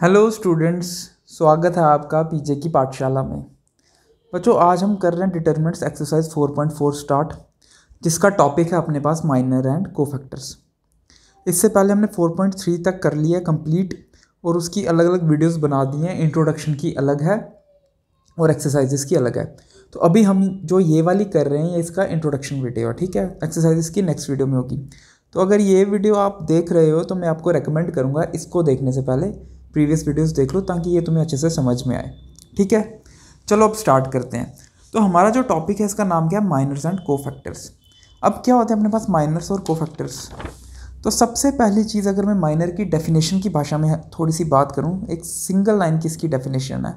Hello students, स्वागत है आपका पीजे की पाठशाला में। बच्चों, आज हम कर रहे हैं डिटरमिनेंट्स एक्सरसाइज 4.4 स्टार्ट, जिसका टॉपिक है अपने पास माइनर एंड कोफैक्टर्स। इससे पहले हमने 4.3 तक कर लिया है कंप्लीट और उसकी अलग अलग वीडियोस बना दी हैं। इंट्रोडक्शन की अलग है और एक्सरसाइजेस की अलग है। तो अभी हम जो ये वाली कर रहे हैं ये इसका इंट्रोडक्शन वीडियो है, ठीक है। एक्सरसाइजेस की नेक्स्ट वीडियो में होगी। तो अगर ये वीडियो आप देख रहे हो तो मैं आपको रेकमेंड करूँगा इसको देखने से पहले प्रीवियस वीडियोस देख लो, ताकि ये तुम्हें अच्छे से समझ में आए, ठीक है। चलो अब स्टार्ट करते हैं। तो हमारा जो टॉपिक है इसका नाम क्या है, माइनर्स एंड कोफैक्टर्स। अब क्या होता है अपने पास माइनर्स और कोफैक्टर्स। तो सबसे पहली चीज़, अगर मैं माइनर की डेफिनेशन की भाषा में थोड़ी सी बात करूँ, एक सिंगल लाइन की इसकी डेफिनेशन है।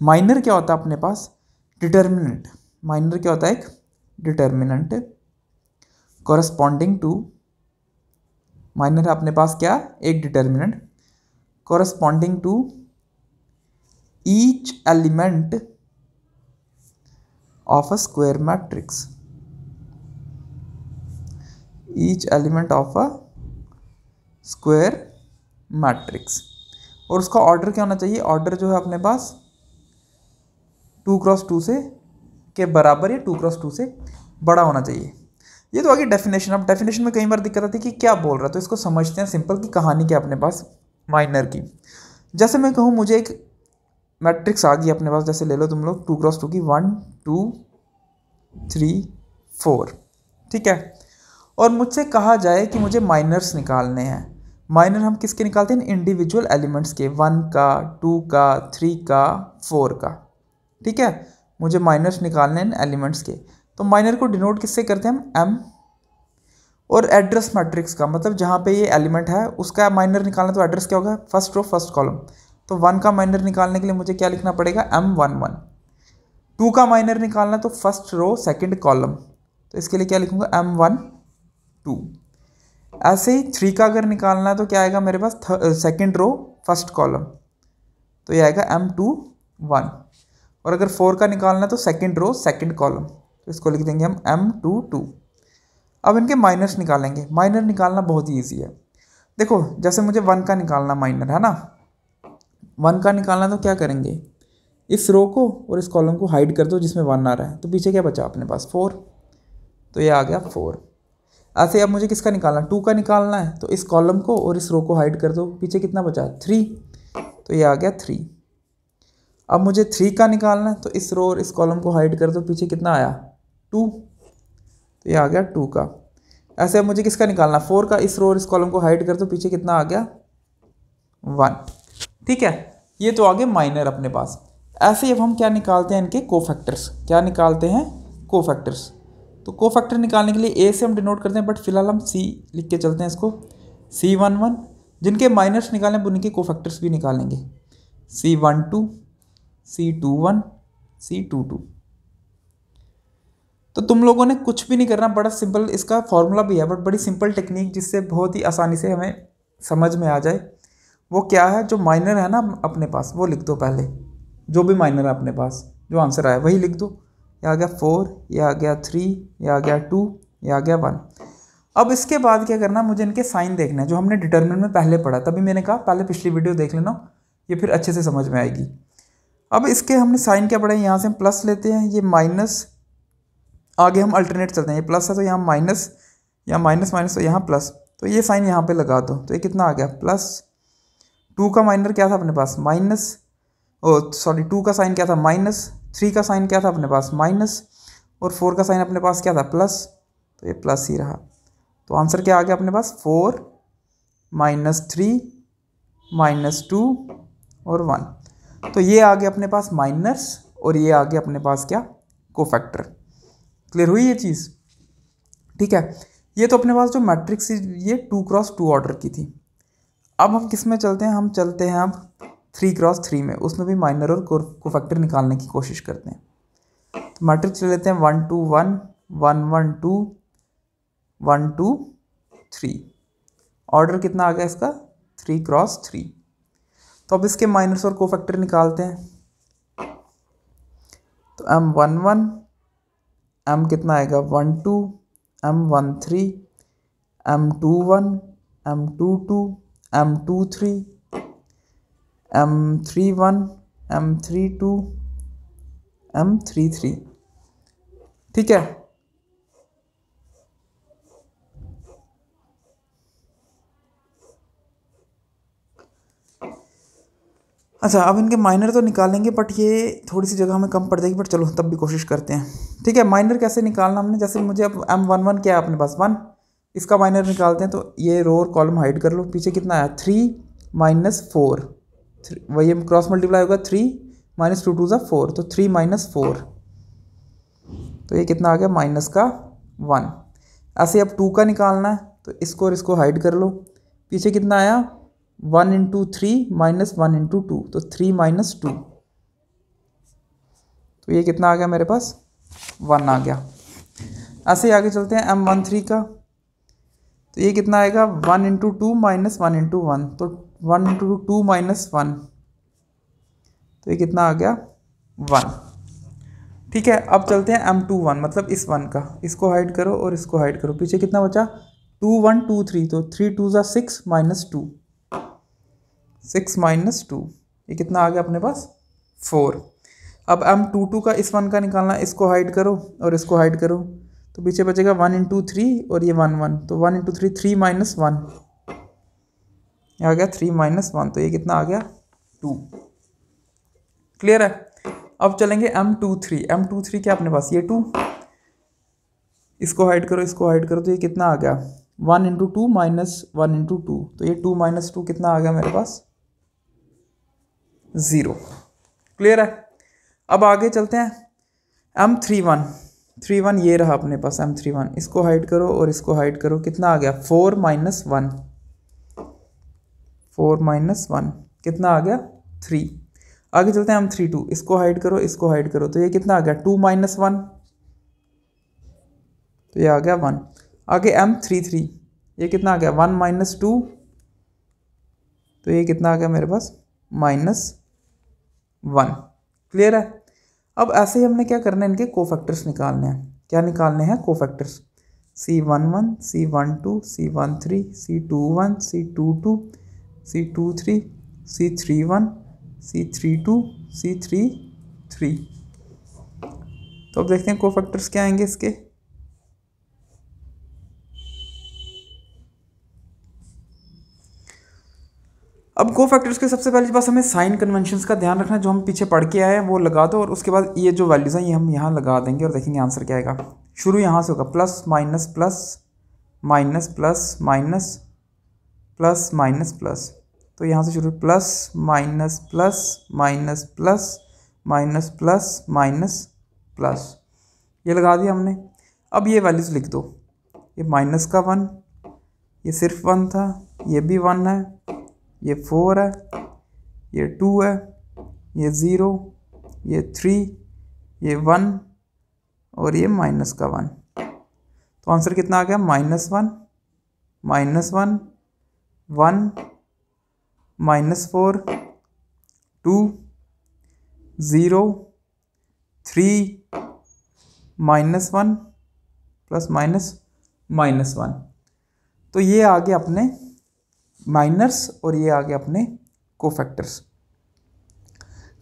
माइनर क्या होता है अपने पास, डिटर्मिनेंट। माइनर क्या होता है, एक डिटर्मिनेंट कॉरस्पॉन्डिंग टू, माइनर है अपने पास क्या, एक determinant corresponding to each element of a square matrix. Each element of a square matrix. और उसका ऑर्डर क्या होना चाहिए, ऑर्डर जो है अपने पास 2x2 से के बराबर या 2x2 से बड़ा होना चाहिए। ये तो आगे डेफिनेशन। अब डेफिनेशन में कई बार दिक्कत आती है कि क्या बोल रहा है, तो इसको समझते हैं सिंपल की कहानी क्या अपने पास माइनर की। जैसे मैं कहूँ मुझे एक मैट्रिक्स आ गई अपने पास, जैसे ले लो तुम लोग 2x2 की 1 2 3 4, ठीक है। और मुझसे कहा जाए कि मुझे माइनर्स निकालने हैं। माइनर हम किसके निकालते हैं, इंडिविजुअल एलिमेंट्स के, 1 का 2 का 3 का 4 का, ठीक है। मुझे माइनर्स निकालने हैं एलिमेंट्स के। तो माइनर को डिनोट किससे करते हैं हम, एम। और एड्रेस मैट्रिक्स का मतलब जहाँ पे ये एलिमेंट है उसका माइनर निकालना, तो एड्रेस क्या होगा, फर्स्ट रो फर्स्ट कॉलम। तो 1 का माइनर निकालने के लिए मुझे क्या लिखना पड़ेगा, M11। 2 का माइनर निकालना तो फर्स्ट रो सेकंड कॉलम, तो इसके लिए क्या लिखूंगा, M12। ऐसे ही 3 का अगर निकालना है तो क्या आएगा मेरे पास, सेकंड रो फर्स्ट कॉलम, तो ये आएगा M21। और अगर 4 का निकालना है तो सेकंड रो सेकंड कॉलम, तो इसको लिख देंगे हम M22। अब इनके माइनर्स निकालेंगे। माइनर निकालना बहुत ही ईजी है। देखो जैसे मुझे 1 का निकालना माइनर है ना, 1 का निकालना तो क्या करेंगे, इस रो को और इस कॉलम को हाइड कर दो जिसमें 1 आ रहा है, तो पीछे क्या बचा अपने पास 4, तो ये आ गया 4। ऐसे अब मुझे किसका निकालना, 2 का निकालना है, तो इस कॉलम को और इस रो को हाइड कर दो, पीछे कितना बचा 3, तो ये आ गया 3। अब मुझे 3 का निकालना है, तो इस रो और इस कॉलम को हाइड कर दो, पीछे कितना आया 2, तो ये आ गया 2 का। ऐसे अब मुझे किसका निकालना, 4 का, इस रो और इस कॉलम को हाइड कर दो, पीछे कितना आ गया 1, ठीक है। ये तो आगे माइनर अपने पास। ऐसे ही अब हम क्या निकालते हैं, इनके कोफैक्टर्स। क्या निकालते हैं, कोफैक्टर्स। तो कोफैक्टर निकालने के लिए ए से हम डिनोट करते हैं, बट फिलहाल हम सी लिख के चलते हैं इसको, C11। जिनके माइनर्स निकालें उनके कोफैक्टर्स भी निकालेंगे, C12 C21 C22। तो तुम लोगों ने कुछ भी नहीं करना, बड़ा सिंपल इसका फॉर्मूला भी है, बट बड़ी सिंपल टेक्निक जिससे बहुत ही आसानी से हमें समझ में आ जाए। वो क्या है, जो माइनर है ना अपने पास वो लिख दो पहले, जो भी माइनर है अपने पास, जो आंसर आया वही लिख दो। ये आ गया 4, ये आ गया 3, ये आ गया 2, ये आ गया 1। अब इसके बाद क्या करना, मुझे इनके साइन देखना है, जो हमने डिटर्मिनेंट में पहले पढ़ा। तभी मैंने कहा पहले पिछली वीडियो देख लेना, ये फिर अच्छे से समझ में आएगी। अब इसके हमने साइन क्या पढ़ा है, यहाँ से हम प्लस लेते हैं, ये माइनस, आगे हम अल्टरनेट चलते हैं, ये प्लस है तो यहाँ माइनस, या माइनस माइनस तो यहाँ प्लस, तो ये साइन यहाँ पे लगा दो, तो ये कितना आ गया प्लस। 2 का माइनर क्या था अपने पास, माइनस, ओ सॉरी 2 का साइन क्या था, माइनस। 3 का साइन क्या था अपने पास, माइनस। और 4 का साइन अपने पास क्या था, प्लस, तो ये प्लस ही रहा। तो आंसर क्या आ गया अपने पास, 4 -3 -2 और 1। तो ये आ गया अपने पास माइनर्स, और ये आ गया अपने पास क्या, कोफैक्टर। क्लियर हुई ये चीज़, ठीक है। ये तो अपने पास जो मैट्रिक्स ये 2x2 ऑर्डर की थी। अब हम किस में चलते हैं, हम चलते हैं अब 3x3 में, उसमें भी माइनर और कोफैक्टर निकालने की कोशिश करते हैं। तो मैट्रिक्स ले लेते हैं 1 2 1 1 1 2 1 2 3। ऑर्डर कितना आ गया इसका, 3x3। तो अब इसके माइनर्स और कोफैक्टर निकालते हैं। तो M11, M कितना आएगा 12, M13, M21, M22, M23, M31 M32 M33, ठीक है। अच्छा, अब इनके माइनर तो निकालेंगे बट ये थोड़ी सी जगह हमें कम पड़ जाएगी, बट चलो तब भी कोशिश करते हैं। ठीक है, माइनर कैसे निकालना हमने, जैसे मुझे अब M11 क्या है अपने पास 1, इसका माइनर निकालते हैं। तो ये रो और कॉलम हाइड कर लो। पीछे कितना आया 3 - 4, वही क्रॉस मल्टीप्लाई होगा 3 - 2 2 4, तो 3 - 4, तो ये कितना आ गया माइनस का 1। ऐसे अब 2 का निकालना है, तो इसको और इसको हाइड कर लो। पीछे कितना आया 1 × 3 - 1 × 2, तो 3 - 2, तो ये कितना आ गया मेरे पास 1 आ गया। ऐसे ही आगे चलते हैं M13 का, तो ये कितना आएगा 1 × 2 - 1 × 1, तो 1 × 2 - 1, तो ये कितना आ गया 1। ठीक है, अब चलते हैं M21, मतलब इस 1 का, इसको हाइड करो और इसको हाइड करो। पीछे कितना बचा 2 1 2 3, तो 3 2 6 - 2, 6 - 2, ये कितना आ गया अपने पास 4। अब M22 का इस 1 का निकालना, इसको हाइड करो और इसको हाइड करो, तो पीछे बचेगा 1 × 3 और ये 1 1, तो 1 × 3 3 - 1, ये आ गया 3 - 1, तो ये कितना आ गया 2। क्लियर है। अब चलेंगे M23 क्या अपने पास ये 2, इसको हाइड करो इसको हाइड करो, तो ये कितना आ गया 1 × 2 - 1 × 2, तो ये 2 - 2 कितना आ गया मेरे पास 0। क्लियर है। अब आगे चलते हैं M31 ये रहा अपने पास M31, इसको हाइड करो और इसको हाइड करो, कितना आ गया 4 - 1, 4 - 1 कितना आ गया 3। आगे चलते हैं M32, इसको हाइड करो इसको हाइड करो, तो ये कितना आ गया 2 - 1, तो ये आ गया 1। आगे M33, ये कितना आ गया 1 - 2, तो ये कितना आ गया मेरे पास -1। क्लियर है। अब ऐसे ही हमने क्या करना है, इनके कोफैक्टर्स निकालने हैं। क्या निकालने हैं cofactors, C11 C12 C13 C21 C22 C23 C31 C32 C33। तो अब देखते हैं कोफैक्टर्स क्या आएंगे इसके। अब कोफैक्टर्स के सबसे पहली बात, हमें साइन कन्वेंशंस का ध्यान रखना है, जो हम पीछे पढ़ के आए हैं वो लगा दो, और उसके बाद ये जो वैल्यूज़ हैं ये हम यहाँ लगा देंगे और देखेंगे आंसर क्या आएगा। शुरू यहाँ से होगा plus minus plus minus plus minus plus minus plus, तो यहाँ से शुरू plus minus plus minus plus minus plus minus plus, ये लगा दिया हमने। अब ये वैल्यूज़ लिख दो, ये माइनस का 1, ये सिर्फ 1 था, ये भी 1 है, ये 4 है, ये 2 है, ये 0, ये 3, ये 1 और ये माइनस का 1, तो आंसर कितना आ गया -1 -1 1 -4 2 0 3 -1 प्लस -1, तो ये आ गया अपने माइनर्स और ये आ गया अपने कोफैक्टर्स।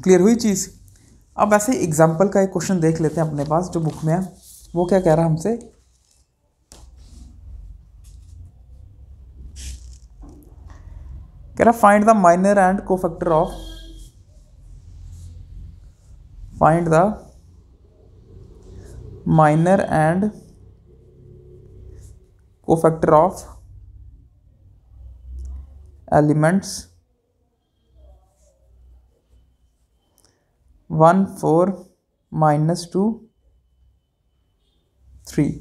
क्लियर हुई चीज़। अब ऐसे एग्जाम्पल का एक क्वेश्चन देख लेते हैं अपने पास जो बुक में है, वो क्या कह रहा है हमसे, कह रहा find the minor and cofactor of, find the minor and cofactor of elements 1 4 -2 3।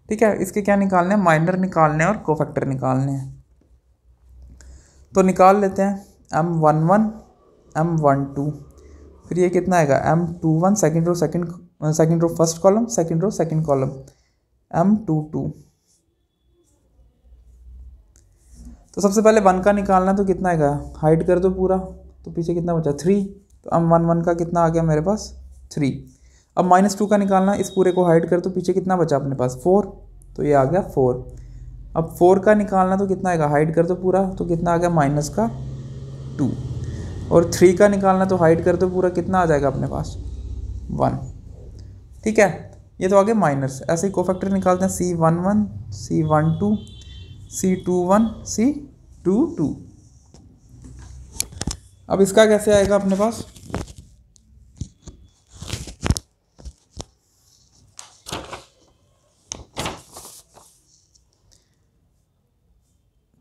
ठीक है, इसके क्या निकालने हैं, माइनर निकालने हैं और कोफैक्टर निकालने हैं। तो निकाल लेते हैं M11 M12, फिर ये कितना आएगा M21 second row first column, second row second column M22। तो सबसे पहले 1 का निकालना, तो कितना आएगा हाइड कर दो पूरा, तो पीछे कितना बचा 3, तो M11 का कितना आ गया मेरे पास 3। अब -2 का निकालना, इस पूरे को हाइड कर दो, पीछे कितना बचा अपने पास 4, तो ये आ गया 4। अब 4 का निकालना, तो कितना आएगा हाइड कर दो पूरा, तो कितना आ गया -2। और 3 का निकालना, तो हाइड कर दो पूरा, कितना आ जाएगा अपने पास 1। ठीक है, ये तो आगे माइनस। ऐसे ही कोफैक्टर निकालते हैं, C11 C12 C21 C22। अब इसका कैसे आएगा अपने पास,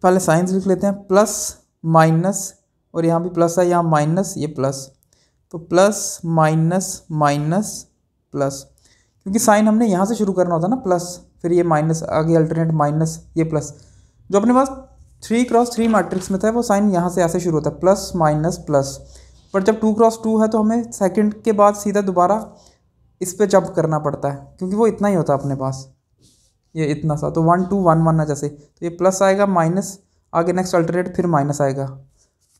पहले साइंस लिख लेते हैं, प्लस माइनस, और यहाँ भी प्लस है, यहाँ माइनस, ये प्लस, तो प्लस माइनस माइनस प्लस, क्योंकि साइन हमने यहाँ से शुरू करना होता है ना, प्लस फिर ये माइनस, आगे अल्टरनेट माइनस, ये प्लस। जो अपने पास 3x3 मैट्रिक्स में था वो साइन यहाँ से ऐसे शुरू होता है, प्लस माइनस प्लस। पर जब 2x2 है तो हमें सेकंड के बाद सीधा दोबारा इस पे जंप करना पड़ता है, क्योंकि वो इतना ही होता है अपने पास, ये इतना सा, तो 1 2 1 1 है जैसे, तो ये प्लस आएगा, माइनस आगे नेक्स्ट अल्टरनेट फिर माइनस आएगा।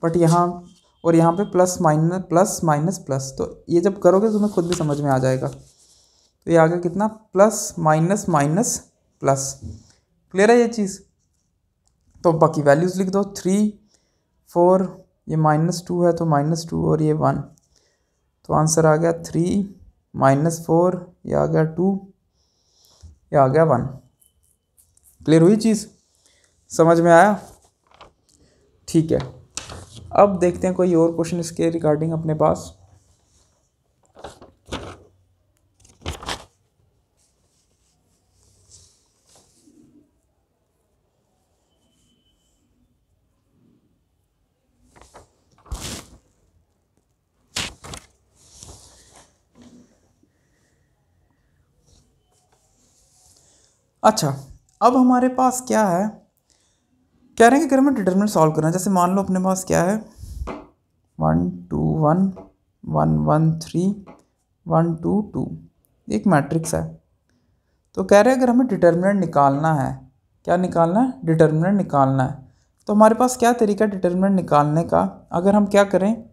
बट यहाँ और यहाँ पे plus minus plus minus plus, तो ये जब करोगे तो तुम्हें खुद भी समझ में आ जाएगा। तो ये आ गया कितना, plus minus minus plus. Clear है ये चीज़। तो बाकी वैल्यूज़ लिख दो, 3 4, ये -2 है तो -2, और ये 1, तो आंसर आ गया 3 -4, ये आ गया 2, ये आ गया 1। क्लियर हुई चीज़, समझ में आया। ठीक है, अब देखते हैं कोई और क्वेश्चन इसके रिगार्डिंग अपने पास। अच्छा, अब हमारे पास क्या है, कह रहे हैं कि अगर हमें डिटरमिनेंट सॉल्व करना है, जैसे मान लो अपने पास क्या है, 1 2 1 1 1 3 1 2 2, एक मैट्रिक्स है। तो कह रहे हैं अगर हमें डिटरमिनेंट निकालना है, क्या निकालना है, डिटरमिनेंट निकालना है। तो हमारे पास क्या तरीका है डिटरमिनेंट निकालने का, अगर हम क्या करें,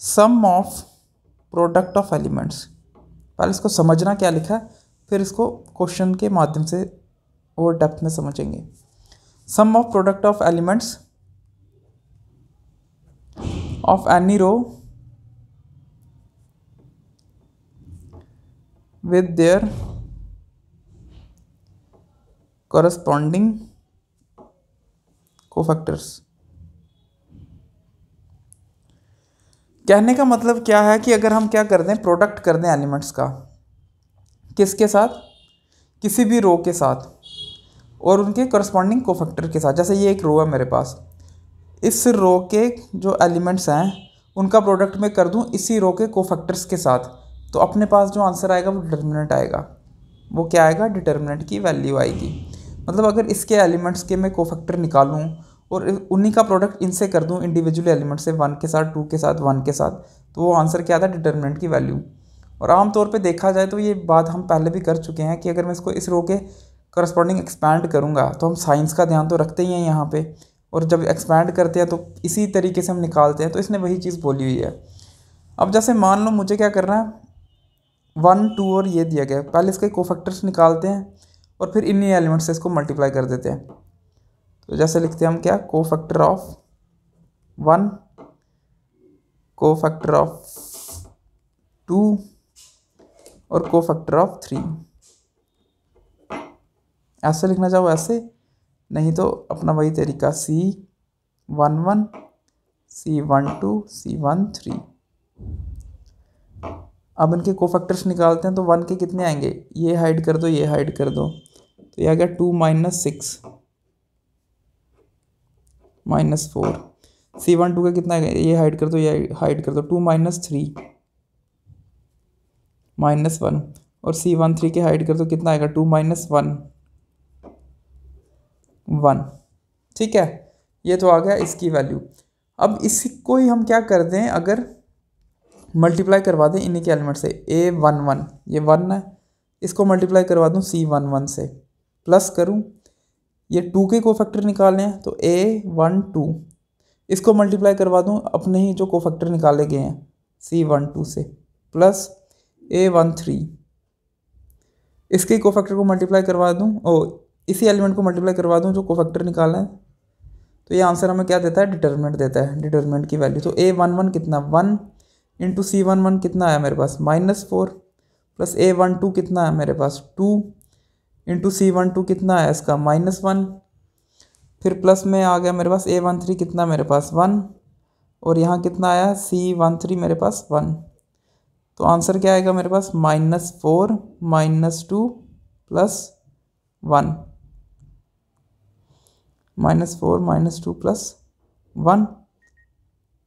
सम ऑफ प्रोडक्ट ऑफ एलिमेंट्स, पहले इसको समझना क्या लिखा है, फिर इसको क्वेश्चन के माध्यम से और डेप्थ में समझेंगे। Sum of product of elements of any row with their corresponding cofactors. कहने का मतलब क्या है कि अगर हम क्या कर दें, प्रोडक्ट कर दें एलिमेंट्स का, किसके साथ, किसी भी रो के साथ और उनके करस्पॉन्डिंग कोफैक्टर के साथ। जैसे ये एक रो है मेरे पास, इस रो के जो एलिमेंट्स हैं उनका प्रोडक्ट मैं कर दूं इसी रो के कोफैक्टर्स के साथ, तो अपने पास जो आंसर आएगा वो डिटर्मिनेंट आएगा। वो क्या आएगा, डिटर्मिनेंट की वैल्यू आएगी। मतलब अगर इसके एलिमेंट्स के मैं कोफैक्टर निकालूं और उन्हीं का प्रोडक्ट इनसे कर दूं इंडिविजुअल एलिमेंट से, 1 के साथ 2 के साथ 1 के साथ, तो वो आंसर क्या आता है, डिटर्मिनेंट की वैल्यू। और आमतौर पे देखा जाए तो ये बात हम पहले भी कर चुके हैं कि अगर मैं इसको इस रो के करस्पॉन्डिंग एक्सपैंड करूँगा तो हम साइंस का ध्यान तो रखते ही हैं यहाँ पे, और जब एक्सपैंड करते हैं तो इसी तरीके से हम निकालते हैं। तो इसने वही चीज़ बोली हुई है। अब जैसे मान लो मुझे क्या करना है, 1 2 और ये दिया गया, पहले इसके कोफैक्टर्स निकालते हैं और फिर इन्हीं एलिमेंट से इसको मल्टीप्लाई कर देते हैं। तो जैसे लिखते हैं हम क्या, कोफैक्टर ऑफ 1, कोफैक्टर ऑफ 2 और कोफैक्टर ऑफ 3। ऐसे लिखना चाहो ऐसे, नहीं तो अपना वही तरीका, C11 C12 C13। अब इनके कोफैक्टर्स निकालते हैं तो 1 के कितने आएंगे, ये हाइड कर दो, ये हाइड कर दो, तो ये आ गया 2 - 6 -4। C12 का कितना आएगा, ये हाइड कर दो, ये हाइड कर दो, 2 - 3 -1, और C13 के हाइड कर दो, कितना आएगा, 2 - 1 1। ठीक है, ये तो आ गया इसकी वैल्यू। अब इसको ही हम क्या कर दें, अगर मल्टीप्लाई करवा दें इन्हीं के एलिमेंट से, A11 ये 1 है, इसको मल्टीप्लाई करवा दूं C11 से, प्लस करूं, ये 2 के कोफैक्टर निकालने हैं तो A12, इसको मल्टीप्लाई करवा दूं अपने ही जो कोफैक्टर निकाले गए हैं C12 से, प्लस A13, इसके कोफैक्टर को मल्टीप्लाई करवा दूं, इसी एलिमेंट को मल्टीप्लाई करवा दूं जो कोफैक्टर निकालना है तो ये आंसर हमें क्या देता है, डिटर्मिनेंट देता है, डिटर्मिनेंट की वैल्यू। तो A11 कितना 1 इंटू C11 कितना है मेरे पास -4 प्लस A12 कितना है मेरे पास 2 इंटू C12 कितना है इसका -1, फिर प्लस में आ गया मेरे पास A13 कितना मेरे पास 1 और यहाँ कितना आया C13 मेरे पास 1। तो आंसर क्या आएगा मेरे पास -4 -2 प्लस 1, -4 -2 प्लस 1,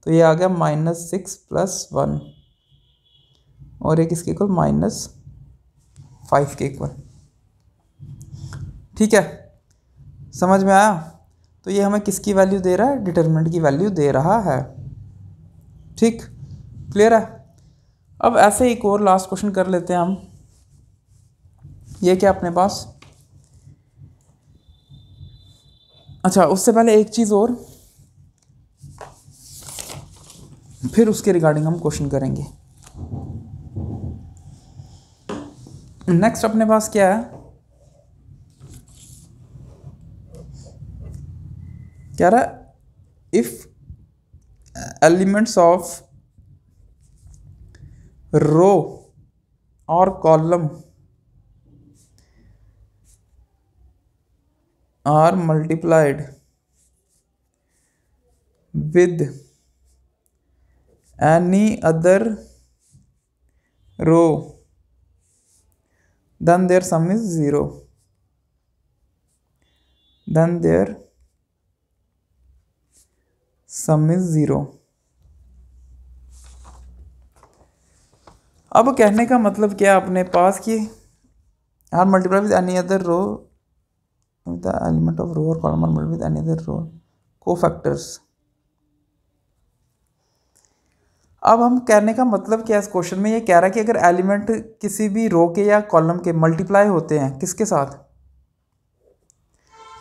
तो ये आ गया -6 प्लस 1 और एक इसके इक्वल -5 के इक्वल। ठीक है, समझ में आया। तो ये हमें किसकी वैल्यू दे रहा है, डिटरमिनेंट की वैल्यू दे रहा है। ठीक, क्लियर है। अब ऐसे एक और लास्ट क्वेश्चन कर लेते हैं हम। ये क्या अपने पास, अच्छा उससे पहले एक चीज़ और, फिर उसके रिगार्डिंग हम क्वेश्चन करेंगे। नेक्स्ट अपने पास क्या है, क्या रहा, इफ एलिमेंट्स ऑफ रो और column are multiplied with any other row then their sum is 0, then their sum is 0। अब कहने का मतलब क्या अपने पास कि are multiply with any other row the element of row or column are multiplied with any other row cofactors। अब हम कहने का मतलब क्या, इस क्वेश्चन में ये कह रहा है कि अगर एलिमेंट किसी भी रो के या कॉलम के मल्टीप्लाई होते हैं किसके साथ,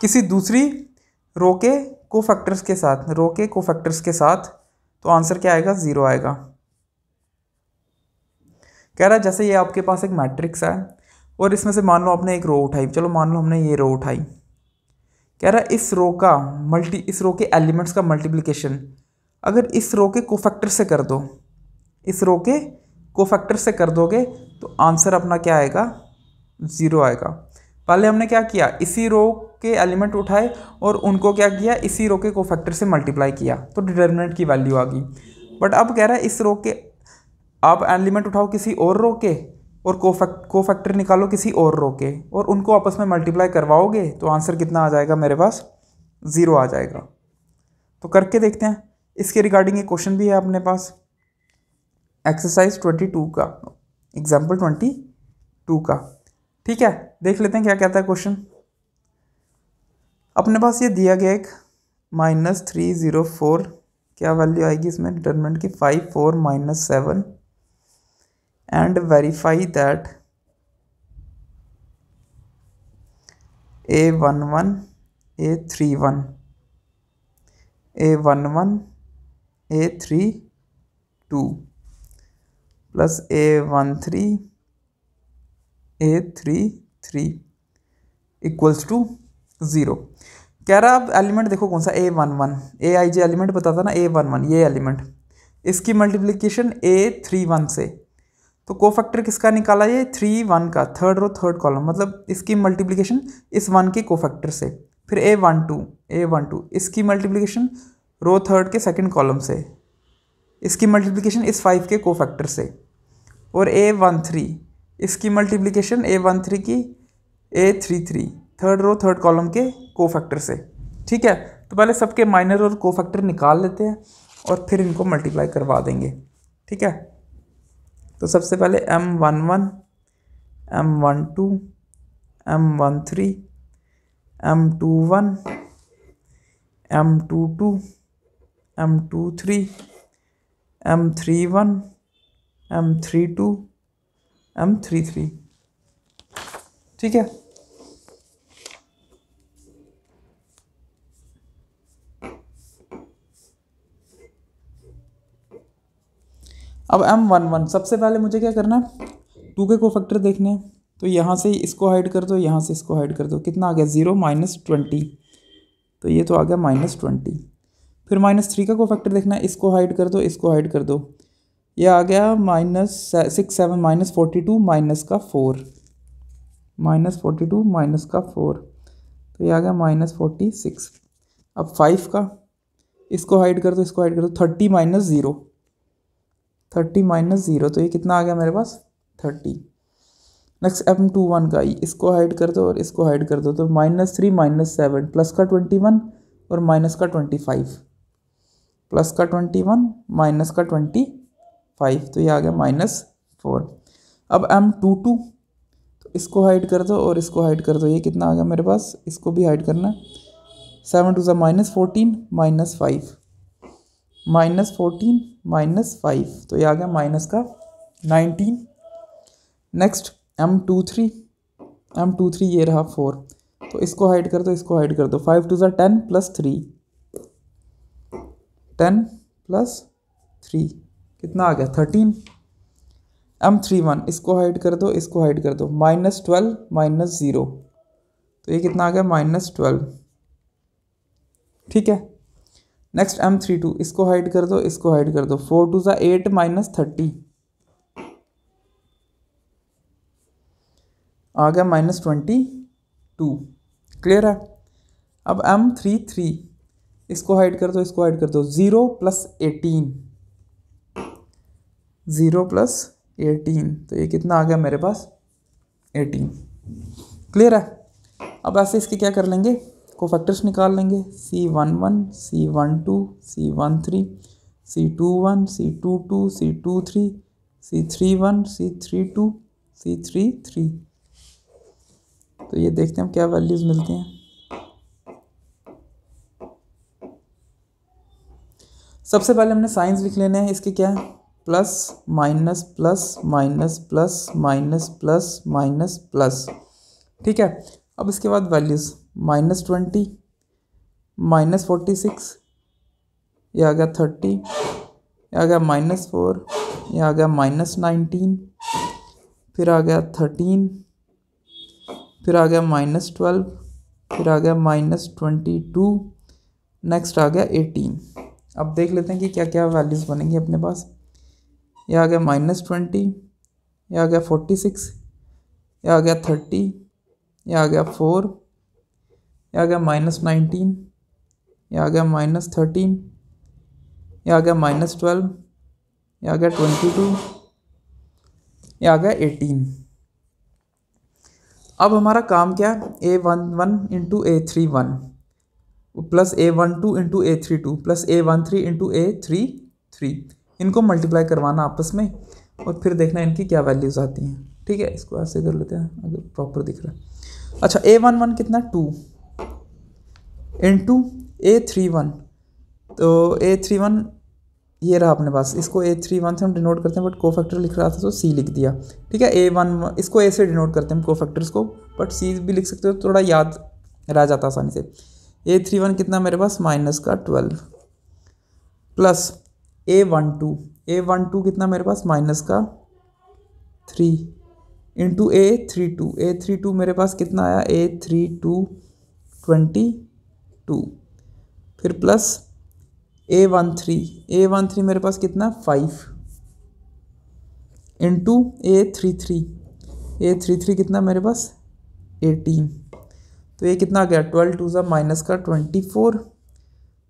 किसी दूसरी रो के कोफैक्टर्स के साथ, रो के कोफैक्टर्स के साथ, तो आंसर क्या आएगा, 0 आएगा। कह रहा है जैसे ये आपके पास एक मैट्रिक्स है और इसमें से मान लो आपने एक रो उठाई, चलो मान लो हमने ये रो उठाई, कह रहा है इस रो के एलिमेंट्स का मल्टीप्लिकेशन अगर इस रो के कोफैक्टर से कर दो, इस रो के कोफैक्टर से कर दोगे तो आंसर अपना क्या आएगा, 0 आएगा। पहले हमने क्या किया, इसी रो के एलिमेंट उठाए और उनको क्या किया, इसी रो के कोफैक्टर से मल्टीप्लाई किया तो डिटर्मिनेंट की वैल्यू आ गई। बट अब कह रहा है इस रो के आप एलिमेंट उठाओ किसी और रो के और कोफैक्टर निकालो किसी और रो के और उनको आपस में मल्टीप्लाई करवाओगे तो आंसर कितना आ जाएगा मेरे पास, 0 आ जाएगा। तो करके देखते हैं, इसके रिगार्डिंग एक क्वेश्चन भी है अपने पास, एक्सरसाइज 22 का, एग्जाम्पल 22 का। ठीक है, देख लेते हैं क्या कहता है क्वेश्चन। अपने पास ये दिया गया एक -304, क्या वैल्यू आएगी इसमें डिटरमिनेंट की, 5 4 -7 and verify that A11 A31 A11 A32 plus A13 A33 equals to 0। कह रहा अब एलिमेंट देखो कौन सा, A11, AIJ एलिमेंट पता था ना, A11 ये एलिमेंट, इसकी मल्टीप्लिकेशन A31 से, तो कोफैक्टर किसका निकाला, ये 3 1 का, थर्ड रो थर्ड कॉलम, मतलब इसकी मल्टीप्लिकेशन इस 1 के कोफैक्टर से। फिर A12 इसकी मल्टीप्लिकेशन रो थर्ड के सेकंड कॉलम से, इसकी मल्टीप्लिकेशन इस 5 के कोफैक्टर से। और A13 इसकी मल्टीप्लिकेशन A13 की A33 third row third column के कोफैक्टर से। ठीक है, तो पहले सबके माइनर और कोफैक्टर निकाल लेते हैं और फिर इनको मल्टीप्लाई करवा देंगे। ठीक है, तो सबसे पहले M11 M12 M13 M21 M22 M23 M31 M32 M33। ठीक है, अब M11 सबसे पहले मुझे क्या करना है, 2 के कोफैक्टर देखने हैं, तो यहाँ से इसको हाइड कर दो, यहाँ से इसको हाइड कर दो, कितना आ गया 0 -20 तो ये तो आ गया -20। फिर -3 का कोफैक्टर देखना है, इसको हाइड कर दो, इसको हाइड कर दो, ये आ गया -6 7 -42 माइनस का 4, -42 माइनस का 4, तो ये आ गया -46। अब 5 का, इसको हाइड कर दो, इसको हाइड कर दो, 30 - 0, 30 - 0, तो ये कितना आ गया मेरे पास 30। नेक्स्ट M21 का, इसको हाइड कर दो और इसको हाइड कर दो, तो -3 - 7 प्लस का 21 और माइनस का 25, प्लस का 21 माइनस का 25, तो ये आ गया -4। अब M22, तो इसको हाइड कर दो और इसको हाइड कर दो, ये कितना आ गया मेरे पास, इसको भी हाइड करना है, 7 2 -14 -5, -14 -5, तो ये आ गया माइनस का 19। नेक्स्ट M23 ये रहा 4, तो इसको हाइड कर दो, इसको हाइड कर दो, 5 2 10 + 3, 10 + 3 कितना आ गया 13। M31, इसको हाइड कर दो, इसको हाइड कर दो, -12 - 0, तो ये कितना आ गया -12, ठीक है। नेक्स्ट M32, इसको हाइड कर दो, इसको हाइड कर दो, 4 2 8 -30, आ गया -22, क्लियर है। अब M33, इसको हाइड कर दो, इसको हाइड कर दो, 0 + 18, 0 + 18, तो ये कितना आ गया मेरे पास 18, क्लियर है। अब ऐसे इसके क्या कर लेंगे, कोफैक्टर्स निकाल लेंगे, C11 C12 C13 C21 C22 C23 C31 C32 C33, तो ये देखते हैं हम क्या वैल्यूज़ मिलती हैं। सबसे पहले हमने साइंस लिख लेने हैं इसके, क्या है, plus minus plus minus plus minus plus minus plus, ठीक है। अब इसके बाद वैल्यूज़, -20 -46, ये आ गया 30, ये आ गया -4, ये आ गया -19, फिर आ गया 13, फिर आ गया -12, फिर आ गया -22, नेक्स्ट आ गया 18। अब देख लेते हैं कि क्या क्या वैल्यूज़ बनेंगी अपने पास। ये आ गया -20, ये आ गया 46, ये आ गया 30, ये आ गया 4, ये आ गया -19, ये आ गया -13, ये आ गया -12, ये आ गया 22, ये आ गया 18। अब हमारा काम क्या है, A11 × A31 plus A12 × A32 plus A13 × A33, इनको मल्टीप्लाई करवाना आपस में और फिर देखना इनकी क्या वैल्यूज़ आती हैं, ठीक है। इसको ऐसे कर लेते हैं अगर प्रॉपर दिख रहा है। अच्छा, A11 कितना 2 × A31, तो A31 ये रहा अपने पास, इसको A31 से हम डिनोट करते हैं, बट कोफैक्टर लिख रहा था तो C लिख दिया, ठीक है। A11 इसको A से डिनोट करते हैं कोफैक्टर्स को, बट C भी लिख सकते हो, थोड़ा याद रह जाता आसानी से। A31 कितना मेरे पास -12 प्लस A12 कितना मेरे पास -3 × A32 मेरे पास कितना आया A32 22, फिर प्लस A13 मेरे पास कितना 5 × A33 कितना मेरे पास 18, तो ये कितना आ गया 12 2 -24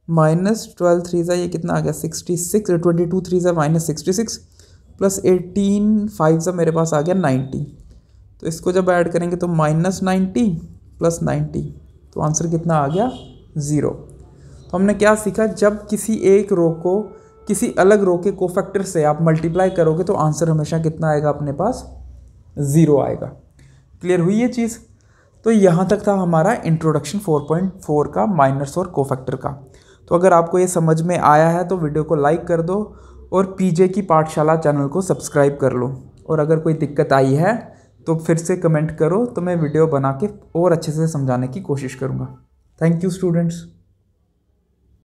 -12 3 ये कितना आ गया 66, 22 3 -66 प्लस 18 5 मेरे पास आ गया 90, तो इसको जब ऐड करेंगे तो -90 + 90, तो आंसर कितना आ गया 0। तो हमने क्या सीखा, जब किसी एक रो को किसी अलग रो के कोफैक्टर से आप मल्टीप्लाई करोगे तो आंसर हमेशा कितना आएगा अपने पास 0 आएगा। क्लियर हुई ये चीज़। तो यहाँ तक था हमारा इंट्रोडक्शन 4.4 का माइनर्स और कोफैक्टर का। तो अगर आपको ये समझ में आया है तो वीडियो को लाइक कर दो और पीजे की पाठशाला चैनल को सब्सक्राइब कर लो, और अगर कोई दिक्कत आई है तो फिर से कमेंट करो, तो मैं वीडियो बना के और अच्छे से समझाने की कोशिश करूँगा। Thank you students.